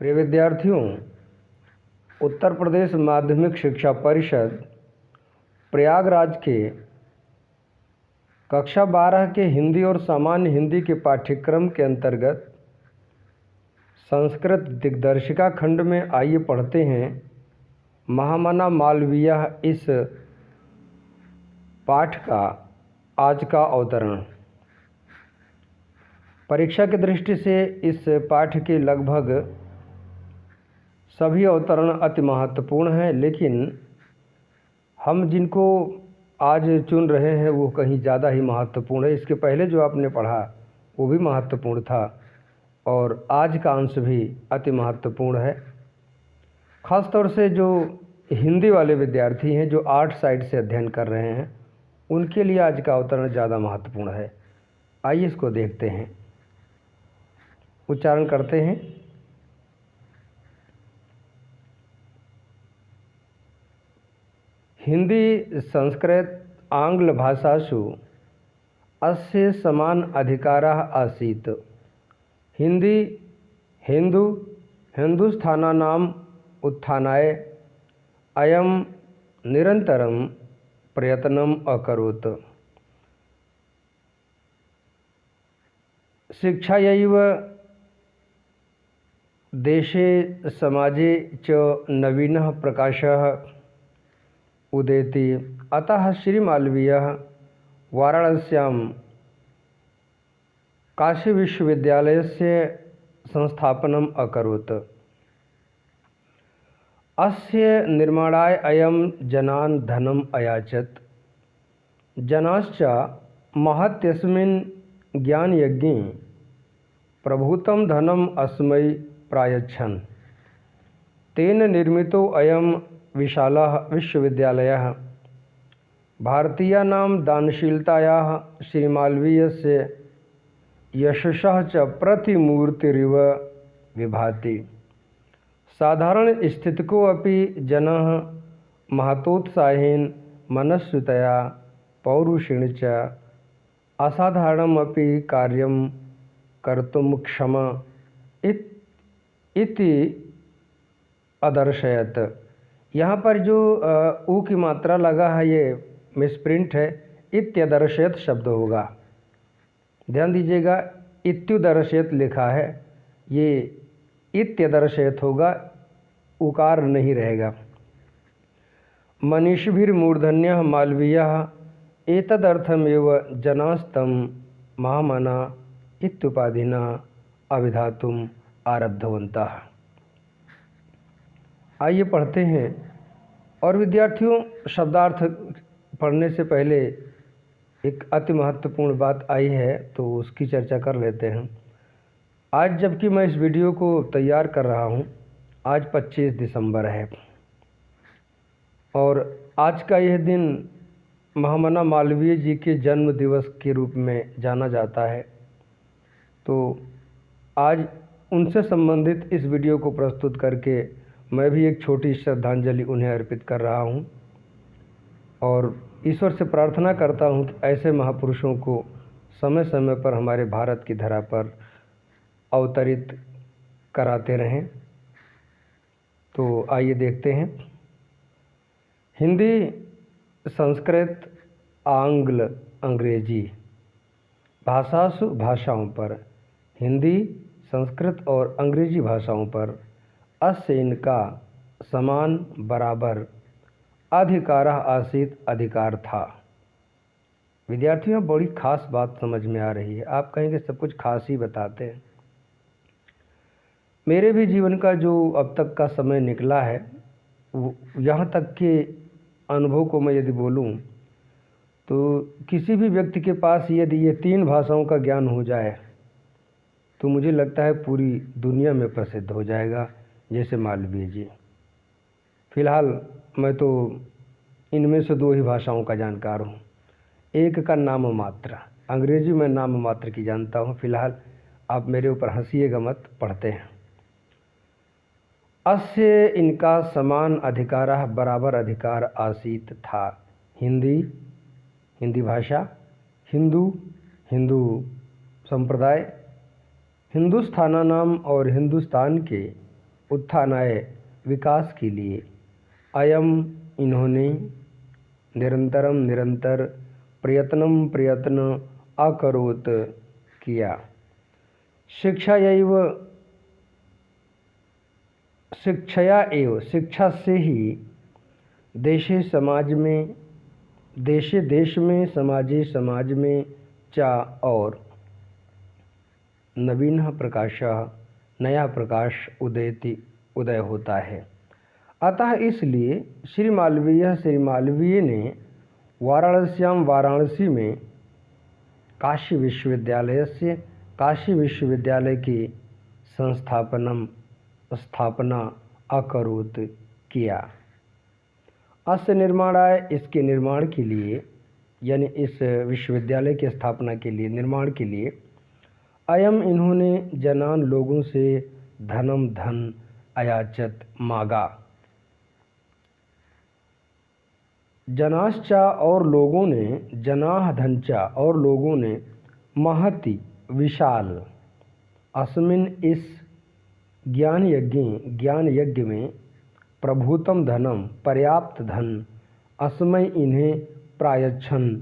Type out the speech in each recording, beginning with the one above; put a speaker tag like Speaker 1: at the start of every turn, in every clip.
Speaker 1: प्रिय विद्यार्थियों, उत्तर प्रदेश माध्यमिक शिक्षा परिषद प्रयागराज के कक्षा 12 के हिंदी और सामान्य हिंदी के पाठ्यक्रम के अंतर्गत संस्कृत दिग्दर्शिका खंड में आइए पढ़ते हैं महामना मालवीय। इस पाठ का आज का अवतरण। परीक्षा की दृष्टि से इस पाठ के लगभग सभी अवतरण अति महत्वपूर्ण हैं, लेकिन हम जिनको आज चुन रहे हैं वो कहीं ज़्यादा ही महत्वपूर्ण है। इसके पहले जो आपने पढ़ा वो भी महत्वपूर्ण था और आज का अंश भी अति महत्वपूर्ण है। ख़ास तौर से जो हिंदी वाले विद्यार्थी हैं जो आर्ट साइड से अध्ययन कर रहे हैं उनके लिए आज का अवतरण ज़्यादा महत्वपूर्ण है। आइए इसको देखते हैं, उच्चारण करते हैं। हिंदी संस्कृत आंग्ल भाषासु अस्य समान अधिकारः आसीत्। हिंदी हिंदू हिंदुस्थानानाम् उत्थानाय अयं निरन्तरं प्रयत्नम् अकरोत्। शिक्षायैव देशे समाजे च नवीनः प्रकाशः उदेति। अतः श्री मालवीयः वाराणस्यां काशी विश्वविद्यालयस्य संस्थापनम् अकरोत्। अस्य निर्माणाय अयं जनान् धनम् अयाचत्। जनाश्च महत्यस्मिन् ज्ञानयज्ञे प्रभूतं धनम् अस्मै प्रायच्छन्। तेन निर्मितो अयं विशालः विश्वविद्यालयः भारतीयानां दानशीलतायाः श्रीमालवीयस्य यशसः च प्रतिमूर्तिरिव विभाति। साधारण स्थितिको अपि जनः महतोत्साहेन मनस्वितया पौरुषेण च असाधारणमपि कार्यं कर्तुं क्षम इति अदर्शयत्। यहाँ पर जो ऊ की मात्रा लगा है ये मिसप्रिंट है, इत्यदर्शयत शब्द होगा। ध्यान दीजिएगा, इत्युदर्शयत लिखा है, ये इत्यदर्शयत होगा, उकार नहीं रहेगा। मनीषिभिर्मूर्धन्यः मालवीयः एतदर्थमेव जनास्तं महामना इत्युपाधिना अभिधातुम् आरब्धवन्तः। आइए पढ़ते हैं। और विद्यार्थियों, शब्दार्थ पढ़ने से पहले एक अति महत्वपूर्ण बात आई है तो उसकी चर्चा कर लेते हैं। आज जबकि मैं इस वीडियो को तैयार कर रहा हूँ, आज 25 दिसंबर है और आज का यह दिन महामना मालवीय जी के जन्म दिवस के रूप में जाना जाता है। तो आज उनसे संबंधित इस वीडियो को प्रस्तुत करके मैं भी एक छोटी श्रद्धांजलि उन्हें अर्पित कर रहा हूँ और ईश्वर से प्रार्थना करता हूँ कि ऐसे महापुरुषों को समय समय पर हमारे भारत की धरा पर अवतरित कराते रहें। तो आइए देखते हैं। हिंदी संस्कृत आंग्ल अंग्रेजी भाषाओं पर, हिंदी संस्कृत और अंग्रेजी भाषाओं पर अस्य इनका समान बराबर अधिकारः आसीत, अधिकार था। विद्यार्थियों, बड़ी खास बात समझ में आ रही है। आप कहेंगे सब कुछ खास ही बताते हैं। मेरे भी जीवन का जो अब तक का समय निकला है, यहाँ तक के अनुभव को मैं यदि बोलूँ तो किसी भी व्यक्ति के पास यदि ये 3 भाषाओं का ज्ञान हो जाए तो मुझे लगता है पूरी दुनिया में प्रसिद्ध हो जाएगा, जैसे मालवीय जी। फिलहाल मैं तो इनमें से 2 ही भाषाओं का जानकार हूँ। एक का नाम मात्र, अंग्रेजी में नाम मात्र की जानता हूँ। फिलहाल आप मेरे ऊपर हंसिएगा मत, पढ़ते हैं। अस्य इनका समान अधिकारः, बराबर अधिकार आसीत था। हिंदी भाषा, हिंदू संप्रदाय, हिंदुस्थानानाम और हिंदुस्तान के उत्थानाय विकास के लिए अयम इन्होंने निरंतर प्रयत्न अकरोत किया। शिक्षया एव शिक्षा से ही देश में समाज में चा और नवीन प्रकाशः नया प्रकाश उदय होता है। अतः इसलिए श्री मालवीय ने वाराणसी में काशी विश्वविद्यालय की स्थापना अकरोत किया। अस्य निर्माणाय इसके निर्माण के लिए यानी इस विश्वविद्यालय की स्थापना के लिए निर्माण के लिए अयम इन्होंने जनान लोगों से धन अयाचत मांगा। जनाश्चा और लोगों ने जनाह धनचा और लोगों ने महति विशाल अस्मिन इस ज्ञान यज्ञ में प्रभूतम धनम पर्याप्त धन अस्मय इन्हें प्रायच्छन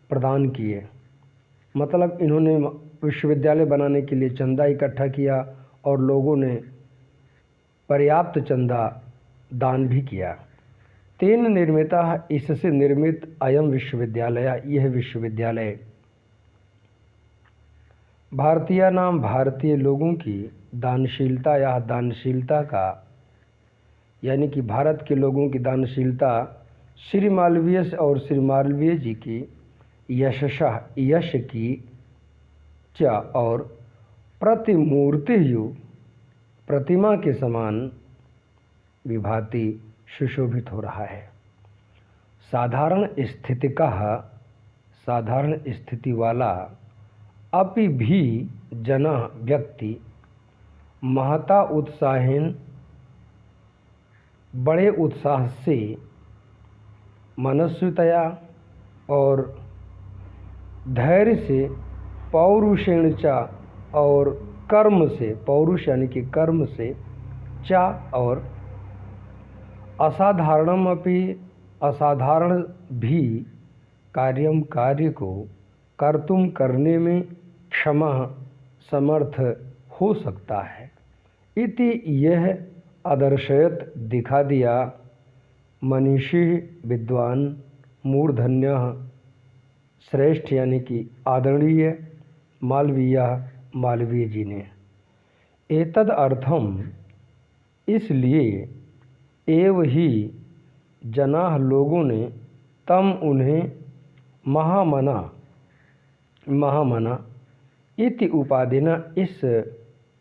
Speaker 1: प्रदान किए। मतलब इन्होंने विश्वविद्यालय बनाने के लिए चंदा इकट्ठा किया और लोगों ने पर्याप्त चंदा दान भी किया। तेन निर्मिता इससे निर्मित अयम विश्वविद्यालय यह विश्वविद्यालय भारतीय लोगों की दानशीलता का यानी कि भारत के लोगों की दानशीलता श्री मालवीय जी की यश की च और प्रतिमूर्तियु प्रतिमा के समान विभाति सुशोभित हो रहा है। साधारण स्थिति वाला अपि भी जना व्यक्ति महता उत्साहेन बड़े उत्साह से मनस्वितया और धैर्य से पौरुषेण चा और कर्म से पौरुष यानी कि कर्म से चा और असाधारण भी कार्य को कर्तुम करने में क्षमा समर्थ हो सकता है। इति यह आदर्शयत दिखा दिया मनीषी विद्वान मूर्धन्य श्रेष्ठ यानी कि आदरणीय मालवीय जी ने। एतद अर्थम इसलिए एव ही जनाह लोगों ने तम उन्हें महामना इति उपाधिना इस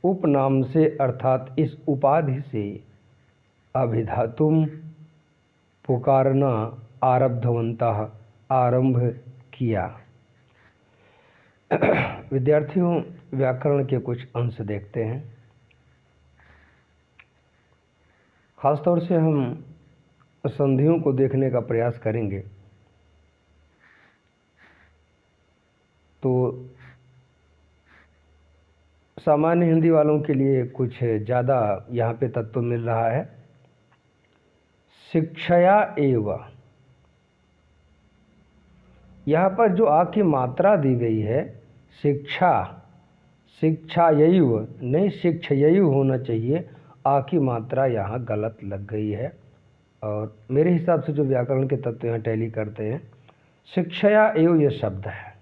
Speaker 1: उपनाम से अर्थात इस उपाधि से अभिधातुम पुकारना आरब्धवन्तः आरंभ किया। विद्यार्थियों व्याकरण के कुछ अंश देखते हैं। खासतौर से हम संधियों को देखने का प्रयास करेंगे तो सामान्य हिंदी वालों के लिए कुछ ज़्यादा यहाँ पे तत्व मिल रहा है। शिक्षया एव यहाँ पर जो आ की मात्रा दी गई है शिक्षायैव नहीं शिक्षयैव होना चाहिए। आ की मात्रा यहाँ गलत लग गई है और मेरे हिसाब से जो व्याकरण के तत्व यहाँ टैली करते हैं शिक्षया एव ये शब्द है,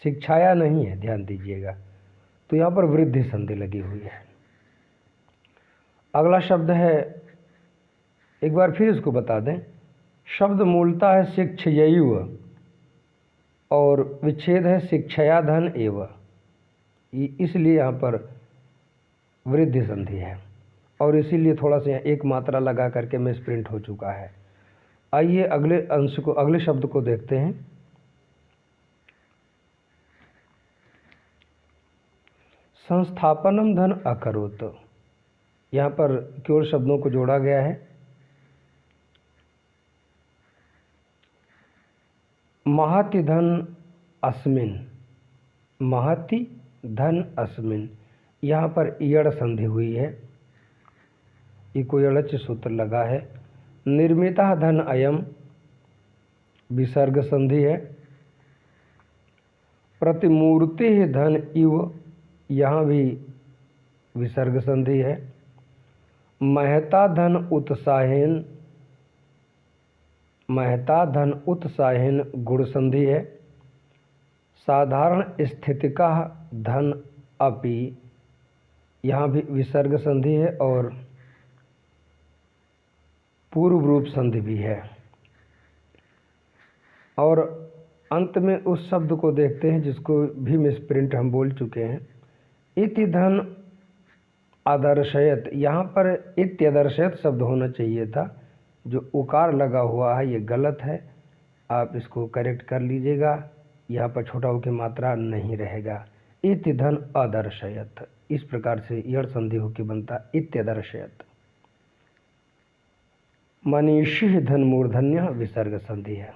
Speaker 1: शिक्षाया नहीं है, ध्यान दीजिएगा। तो यहाँ पर वृद्धि संधि लगी हुई है। अगला शब्द है, एक बार फिर इसको बता दें, शब्द मूलता है शिक्षयैव और विच्छेद है शिक्षया धन एव, इसलिए यहाँ पर वृद्धि संधि है और इसीलिए थोड़ा सा एक मात्रा लगा करके मिस प्रिंट हो चुका है। आइए अगले शब्द को देखते हैं। संस्थापनम धन अकरोत, यहाँ पर केवल शब्दों को जोड़ा गया है। महति धन अस्मिन, यहाँ पर ईयड़ संधि हुई है। ये कोई अड़च सूत्र लगा है। निर्मिता धन अयम विसर्ग संधि है। प्रतिमूर्ति धन इव, यहाँ भी विसर्ग संधि है। महता धन उत्साहेन, महता धन उत्साहेन गुण संधि है। साधारण स्थितिका धन अपि, यहाँ भी विसर्ग संधि है और पूर्व रूप संधि भी है। और अंत में उस शब्द को देखते हैं जिसको भी मिसप्रिंट हम बोल चुके हैं। इति धन आदर्शयत, यहाँ पर इत्यदर्शयत शब्द होना चाहिए था। जो उकार लगा हुआ है ये गलत है, आप इसको करेक्ट कर लीजिएगा। यहाँ पर छोटा उ की मात्रा नहीं रहेगा। इति धन अदर्शयत, इस प्रकार से यड़ संधि होकर बनता इत्यदर्शयत। मनीषी धन मूर्धन्य विसर्ग संधि है।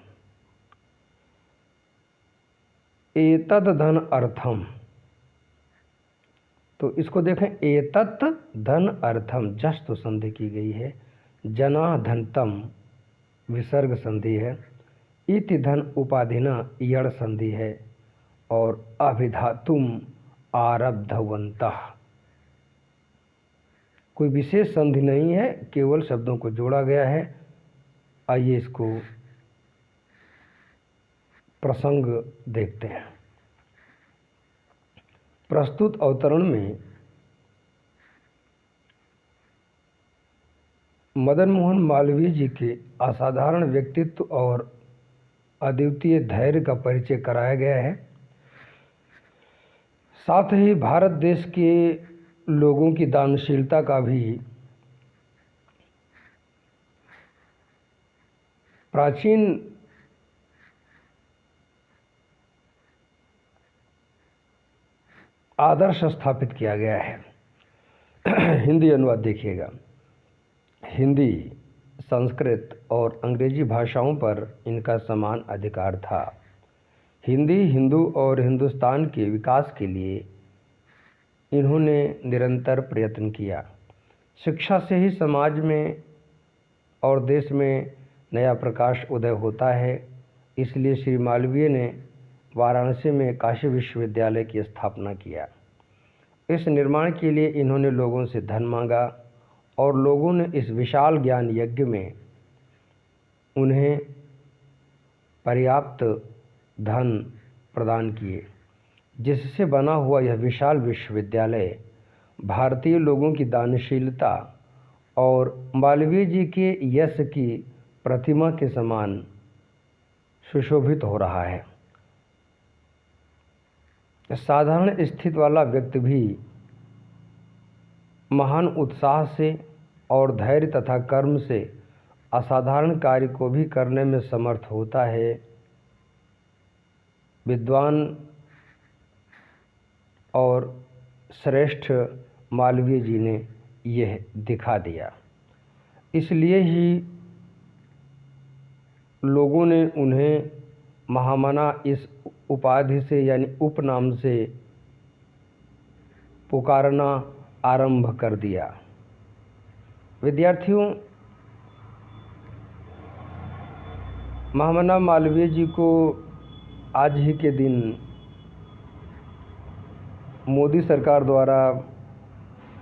Speaker 1: एतद धन अर्थम, तो इसको देखें, एतत् धन अर्थम जस्त संधि की गई है। जना धनतम विसर्ग संधि है। इति धन उपाधिना यड़ संधि है। और अभिधातुम आरब्धवन्तः, कोई विशेष संधि नहीं है, केवल शब्दों को जोड़ा गया है। आइए इसको प्रसंग देखते हैं। प्रस्तुत अवतरण में मदन मोहन मालवीय जी के असाधारण व्यक्तित्व और अद्वितीय धैर्य का परिचय कराया गया है। साथ ही भारत देश के लोगों की दानशीलता का भी प्राचीन आदर्श स्थापित किया गया है। हिंदी अनुवाद देखिएगा। हिंदी, संस्कृत और अंग्रेजी भाषाओं पर इनका समान अधिकार था। हिंदी, हिंदू और हिंदुस्तान के विकास के लिए इन्होंने निरंतर प्रयत्न किया। शिक्षा से ही समाज में और देश में नया प्रकाश उदय होता है। इसलिए श्री मालवीय ने वाराणसी में काशी विश्वविद्यालय की स्थापना किया। इस निर्माण के लिए इन्होंने लोगों से धन मांगा और लोगों ने इस विशाल ज्ञान यज्ञ में उन्हें पर्याप्त धन प्रदान किए, जिससे बना हुआ यह विशाल विश्वविद्यालय भारतीय लोगों की दानशीलता और मालवीय जी के यश की प्रतिमा के समान सुशोभित हो रहा है। साधारण स्थिति वाला व्यक्ति भी महान उत्साह से और धैर्य तथा कर्म से असाधारण कार्य को भी करने में समर्थ होता है। विद्वान और श्रेष्ठ मालवीय जी ने यह दिखा दिया। इसलिए ही लोगों ने उन्हें महामना इस उपाधि से यानी उपनाम से पुकारना आरंभ कर दिया। विद्यार्थियों, महामना मालवीय जी को आज ही के दिन मोदी सरकार द्वारा,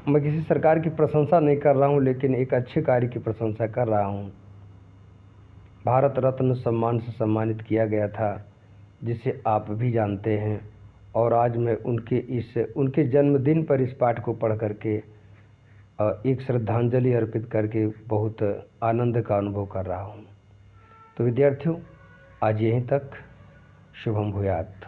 Speaker 1: मैं किसी सरकार की प्रशंसा नहीं कर रहा हूं, लेकिन एक अच्छे कार्य की प्रशंसा कर रहा हूं, भारत रत्न सम्मान से सम्मानित किया गया था, जिसे आप भी जानते हैं। और आज मैं उनके जन्मदिन पर इस पाठ को पढ़ करके एक श्रद्धांजलि अर्पित करके बहुत आनंद का अनुभव कर रहा हूँ। तो विद्यार्थियों, आज यहीं तक। शुभम भूयात्।